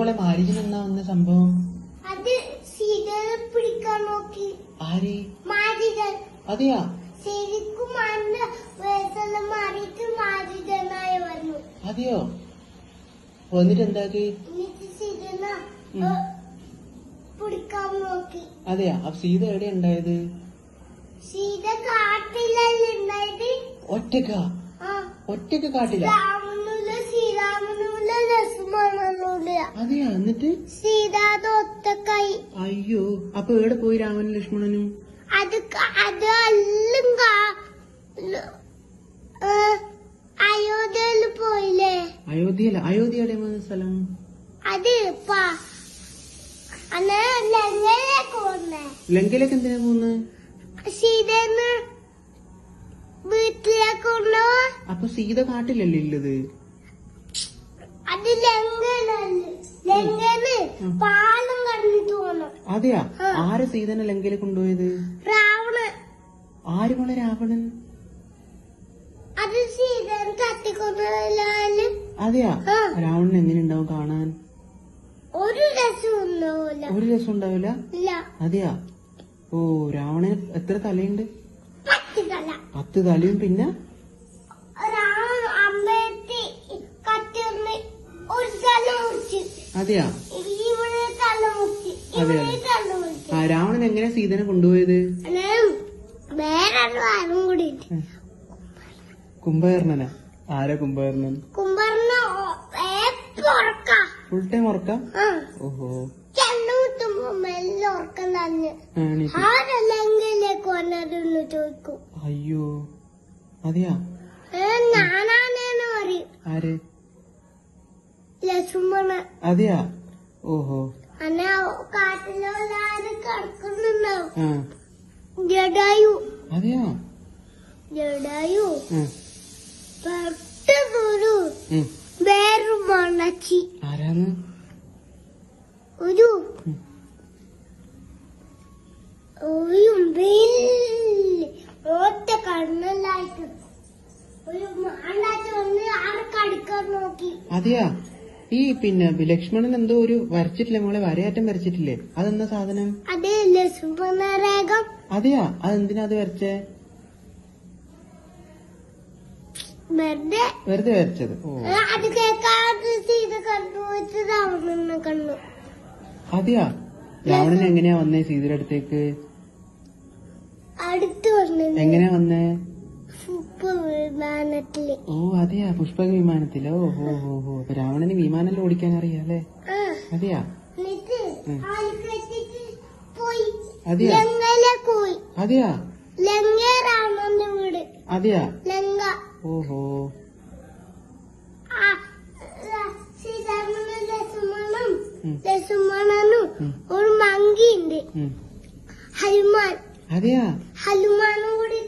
മോളെ മാരീജിന് എന്നാ വന്ന സംഭവം? അത് സീതയെ പിടിക്കാൻ നോക്കി. ആര്? മാരീജൻ. അതെയാ? ശരിക്കും വയസ്സെല്ലാം മാറിയിട്ട് മാരീജനായി വന്നു. അതെയോ? വന്നിട്ട് എന്താക്കി? എന്നിട്ട് സീതന പിടിക്കാൻ നോക്കി. അതെയാ? അപ്പൊ സീത എവിടെ ഉണ്ടായത്? സീത കാട്ടിലല്ലേ ഉണ്ടായത്. ഒറ്റക്കാ? ഒറ്റക്ക് കാട്ടില്ല? ശ്രീരാമനൂല ലക്ഷ്മണനൂല. അതെയാ? എന്നിട്ട് സീത ഒറ്റക്കായി. അയ്യോ, അപ്പൊ എവിടെ പോയി രാമനും ലക്ഷ്മണനും? അത് എല്ലാം അയോധ്യയിൽ പോയില്ലേ? അയോധ്യയില? അയോധ്യ എവിടെ സ്ഥലം? അത് ലങ്കയിലേക്ക് പോന്നേ. ലങ്കയിലേക്ക് എന്തിനാ പോകുന്നത്? സീതന്ന് വീട്ടിലേക്ക് കൊണ്ടുപോവാ. അപ്പൊ സീത കാട്ടിലല്ലേ ഉള്ളത്? അത് ലങ്കന് പാലം കണ്ടിട്ട് പോണം. അതെയാ? ആര് സീതനെ ലങ്കയിൽ കൊണ്ടുപോയത്? രാവണൻ. ആര് മോളെ രാവണൻ? അത് സീതൻ തട്ടിക്കൊണ്ടുപോയാല്. അതെയാ? രാവണൻ എങ്ങനെ ഉണ്ടാവും കാണാൻ? ഒരു രസം ഉണ്ടാവില്ല. ഒരു രസം ഉണ്ടാവില്ല? ഇല്ല. അതെയാ? ഓ, രാവണന് എത്ര തലയുണ്ട്? 10 തല. 10 തലയും പിന്നെ അമ്പലത്തി കത്തിയൊന്ന് ഒരു തല മുറിച്ച്. അതെയാ? ഇവിടെ തല മുറിച്ച്. ഇവിടെ തല മുറിച്ച്. രാവണൻ എങ്ങനെ സീതനെ കൊണ്ടുപോയത്? വേറെ ആരും കൂടി. കുംഭകർണനാ? ആരാ കുംഭകർണൻ? കുംഭകർണ ഫുൾ ടൈം ഉറക്കാം? ഓഹോ. ചെന്നുമുട്ടുമ്പോ മെല്ലെ ഉറക്കം തന്നെ. ആരെല്ലെങ്കിലേക്ക് വന്നതെന്ന് ചോദിക്കും. അയ്യോ, അതെയാ? ഞാനാണേന്ന് പറയും. ആര്? ലക്ഷ്മണ. അതെയാ? ഓഹോ. അന്നെ കാട്ടിലെല്ലാരും കിടക്കുന്നുണ്ടാവും. ജഡായു. അതെയാ? ജഡായു പെട്ടതൊരു വേറൊരു മണച്ചി. ആരാന്ന്? ഒരു ഒറ്റ കണ്ണെല്ലായിട്ട് ഒരു മാണ്ടാച്ച വന്ന് ആടെ കടിക്കാൻ നോക്കി. അതെയാ? ഈ പിന്നെ ലക്ഷ്മണൻ എന്തോ ഒരു വരച്ചിട്ടില്ലേ മോളെ? വരയാറ്റം വരച്ചിട്ടില്ലേ? അതെന്താ സാധനം? അത് ലക്ഷ്മണരേഖം. അതെയാ? അതെന്തിനാ അത് വരച്ചേ? വെറുതെ വരച്ചത്? ഓ, അത് കേൾക്കാതെ സീത കണ്ടുപോയിട്ട് രാവണനെ കണ്ടു. അതെയാ? രാവണൻ എങ്ങനെയാ വന്നേ സീതയുടെ അടുത്തേക്ക്? അടുത്ത് വന്നു. എങ്ങനെയാ വന്നേ? വിമാനത്തില്. ഓ, അതെയാ? പുഷ്പക വിമാനത്തിലോ? ഓ ഹോ ഹോ. അപ്പൊ രാവണന് വിമാനം ഓടിക്കാൻ അറിയാല്ലേ? അതെയാ? പോയി. അതെയാ? ലങ്കയിലേക്ക് പോയി. അതെയാ? ലങ്ക രാവണന്റെ വീട്. അതെയാ? ലങ്ക. ഓഹോ. ലക്ഷ്മണനും ഒരു മങ്കിയുണ്ട്, ഹനുമാൻ. അതെയാ? ഹനുമാനും കൂടി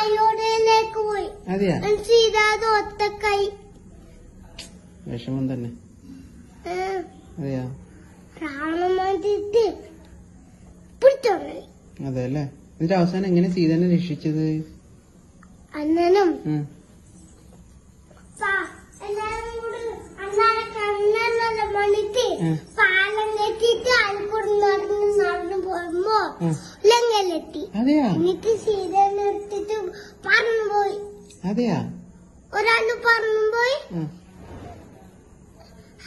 അയോധ്യയിലേക്ക് പോയി. അതെയാ? സീതാത് ഒറ്റക്കായി. വിഷമം തന്നെ. അതെയാ? രാവണമായിട്ട് പിടിച്ചോണ്ടേ. അതെ അല്ലേ? എന്നിട്ട് അവസാനം എങ്ങനെ സീതനെ രക്ഷിച്ചത്? അന്നനും പാലം കെട്ടിട്ട് അൽക്കൂടെ നടന്നു പോകുമ്പോ ലങ്കയിലെത്തി. അതെയാ? എന്നിട്ട് സീതനെ എടുത്തിട്ട് പറന്നുപോയി. അതെയാ? ഒരാള് പറന്നുപോയി,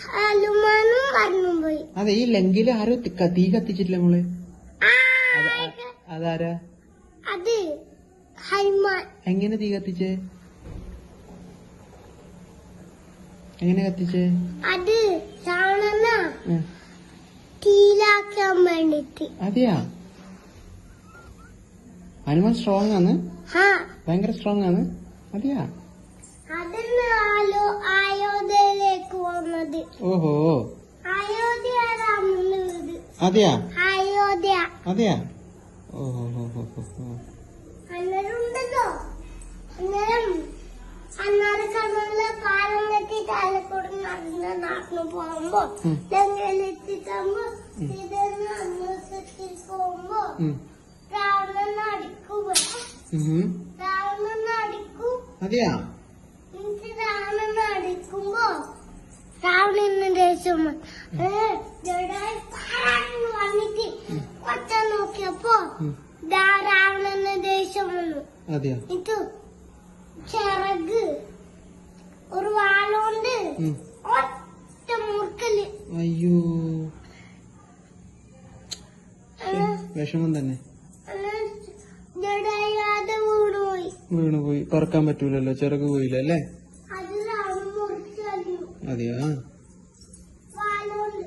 ഹനുമാനും പറന്നുപോയി. അതെ, ഈ ലങ്കയില് ആരോ തീ കത്തിച്ചിട്ടില്ല മോളെ? അതാരാ? അത് ഹനുമാൻ. എങ്ങനെ തീ കത്തിച്ചേ? എങ്ങനെ കത്തിച്ചേ? അത് രാവണന തീലാക്കാൻ വേണ്ടിട്ട്. അതെയാ? ഹനുമാൻ സ്ട്രോങ് ആണ്? ഭയങ്കര സ്ട്രോങ് ആണ്? അതെയാ? അതിന് അയോധ്യയിലേക്ക് വന്നത്. ഓഹോ. അയോധ്യ രാമന്റെ വീട്. അതെയാ? അയോധ്യ. അതെയാ? ഓഹോ. അന്നേരം ഉണ്ടല്ലോ, അന്നേരം കണ്ണുള്ള പാലം കെട്ടിട്ട് അലക്കൂടെ നടന്നു പോകുമ്പോ ലങ്കയിലെത്തിക്കുമ്പോ സീതന്ന് അന്വേഷണത്തിൽ പോകുമ്പോ രാവണൻ അടിക്കും. രാവണൻ അടിക്കും. അതെയാ? രാവണൻ അടിക്കുമ്പോ രാവണന് ദേഷ്യം വന്നു. ജഡായു പാഞ്ഞു വന്നിട്ട് കൊച്ച നോക്കിയപ്പോ രാവണന് ദേഷ്യം വന്നു. അതെയോ? ഇത് ചിറക് ഒരു വാളുകൊണ്ട് ഒറ്റ മുറുക്കല്. അയ്യോ, വിഷമം തന്നെ. ജഡായു അത് വീണുപോയി. വീണുപോയി. പറക്കാൻ പറ്റൂലല്ലോ, ചിറക് പോയില്ല അല്ലേ? അത് രാവണൻ മുറിച്ചു. അതെയോ? വാളുകൊണ്ട്